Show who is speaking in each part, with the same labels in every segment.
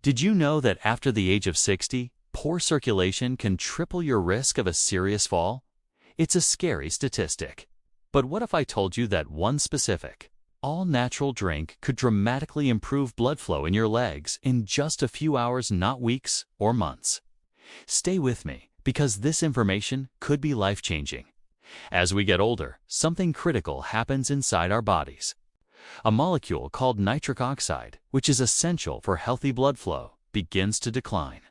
Speaker 1: Did you know that after the age of 60, poor circulation can triple your risk of a serious fall? It's a scary statistic. But what if I told you that one specific, all-natural drink could dramatically improve blood flow in your legs in just a few hours, not weeks or months? Stay with me, because this information could be life-changing. As we get older, something critical happens inside our bodies. A molecule called nitric oxide, which is essential for healthy blood flow, begins to decline.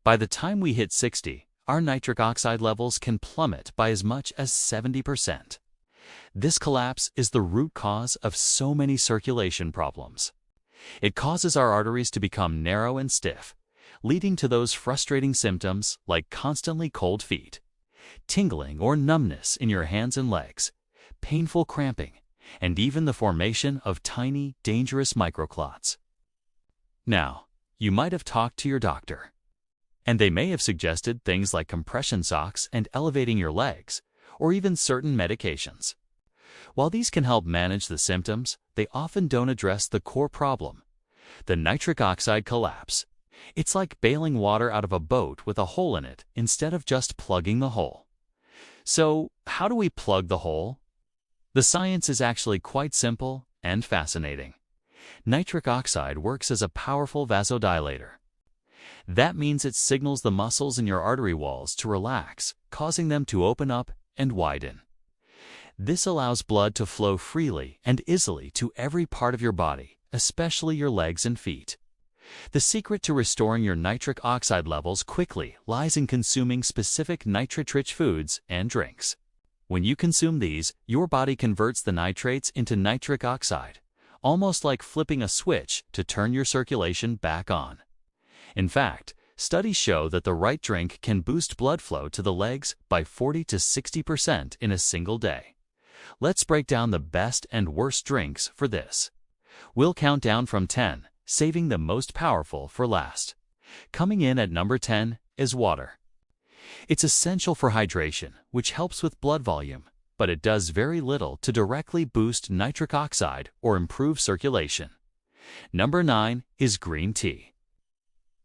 Speaker 1: By the time we hit 60, our nitric oxide levels can plummet by as much as 70%. This collapse is the root cause of so many circulation problems. It causes our arteries to become narrow and stiff, leading to those frustrating symptoms like constantly cold feet, tingling or numbness in your hands and legs, painful cramping, and even the formation of tiny, dangerous microclots. Now, you might have talked to your doctor, and they may have suggested things like compression socks and elevating your legs, or even certain medications. While these can help manage the symptoms, they often don't address the core problem, the nitric oxide collapse. It's like bailing water out of a boat with a hole in it instead of just plugging the hole. So, how do we plug the hole? The science is actually quite simple and fascinating. Nitric oxide works as a powerful vasodilator. That means it signals the muscles in your artery walls to relax, causing them to open up and widen. This allows blood to flow freely and easily to every part of your body, especially your legs and feet. The secret to restoring your nitric oxide levels quickly lies in consuming specific nitrate-rich foods and drinks. When you consume these, your body converts the nitrates into nitric oxide, almost like flipping a switch to turn your circulation back on. In fact, studies show that the right drink can boost blood flow to the legs by 40 to 60% in a single day. Let's break down the best and worst drinks for this. We'll count down from 10, saving the most powerful for last. Coming in at number 10 is water. It's essential for hydration, which helps with blood volume, but it does very little to directly boost nitric oxide or improve circulation. Number 9 is green tea.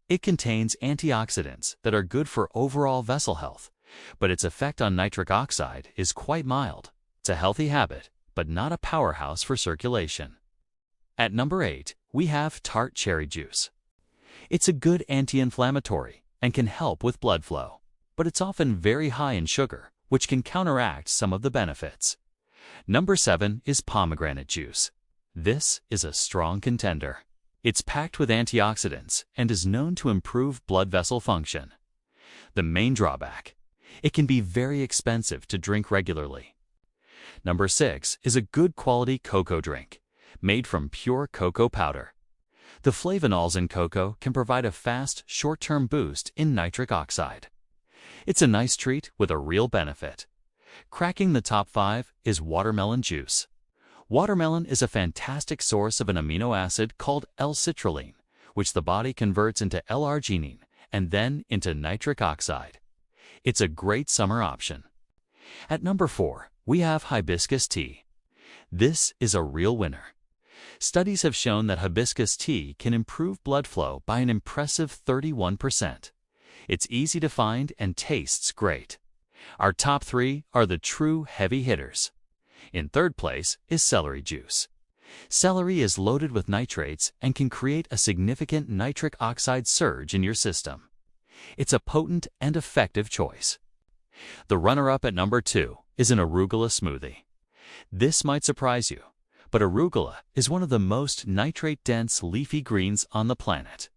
Speaker 1: It contains antioxidants that are good for overall vessel health, but its effect on nitric oxide is quite mild. It's a healthy habit, but not a powerhouse for circulation. At number 8, we have tart cherry juice. It's a good anti-inflammatory and can help with blood flow, but it's often very high in sugar, which can counteract some of the benefits. Number 7 is pomegranate juice. This is a strong contender. It's packed with antioxidants and is known to improve blood vessel function. The main drawback: it can be very expensive to drink regularly. Number 6 is a good quality cocoa drink, made from pure cocoa powder. The flavonols in cocoa can provide a fast, short-term boost in nitric oxide. It's a nice treat with a real benefit. Cracking the top 5 is watermelon juice. Watermelon is a fantastic source of an amino acid called L-citrulline, which the body converts into L-arginine and then into nitric oxide. It's a great summer option. At number 4, we have hibiscus tea. This is a real winner. Studies have shown that hibiscus tea can improve blood flow by an impressive 31%. It's easy to find and tastes great. Our top 3 are the true heavy hitters. In third place is celery juice. Celery is loaded with nitrates and can create a significant nitric oxide surge in your system. It's a potent and effective choice. The runner-up at number 2 is an arugula smoothie. This might surprise you, but arugula is one of the most nitrate-dense leafy greens on the planet.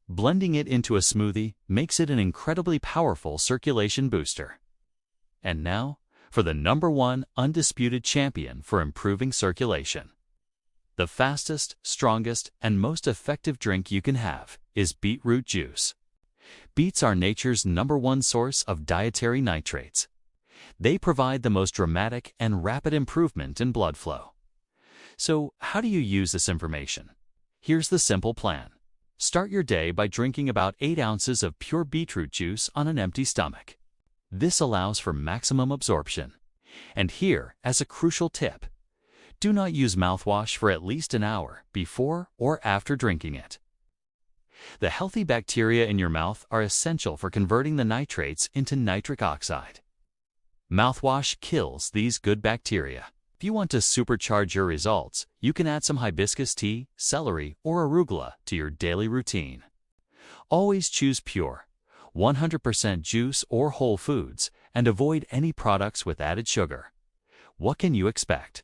Speaker 1: Blending it into a smoothie makes it an incredibly powerful circulation booster. And now, for the number 1 undisputed champion for improving circulation. The fastest, strongest, and most effective drink you can have is beetroot juice. Beets are nature's number 1 source of dietary nitrates. They provide the most dramatic and rapid improvement in blood flow. So, how do you use this information? Here's the simple plan. Start your day by drinking about 8 ounces of pure beetroot juice on an empty stomach. This allows for maximum absorption. And here, as a crucial tip, do not use mouthwash for at least an hour before or after drinking it. The healthy bacteria in your mouth are essential for converting the nitrates into nitric oxide. Mouthwash kills these good bacteria. If you want to supercharge your results, you can add some hibiscus tea, celery, or arugula to your daily routine. Always choose pure, 100% juice or whole foods, and avoid any products with added sugar. What can you expect?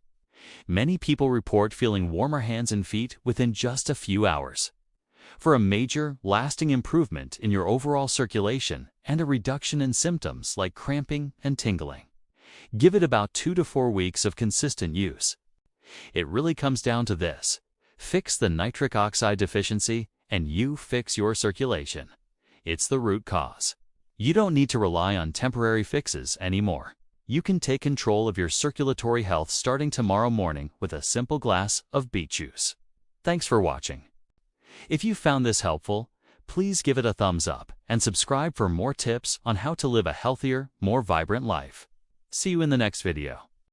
Speaker 1: Many people report feeling warmer hands and feet within just a few hours. For a major, lasting improvement in your overall circulation and a reduction in symptoms like cramping and tingling, give it about 2 to 4 weeks of consistent use. It really comes down to this: fix the nitric oxide deficiency and you fix your circulation. It's the root cause. You don't need to rely on temporary fixes anymore. You can take control of your circulatory health starting tomorrow morning with a simple glass of beet juice. Thanks for watching. If you found this helpful, please give it a thumbs up and subscribe for more tips on how to live a healthier, more vibrant life. See you in the next video.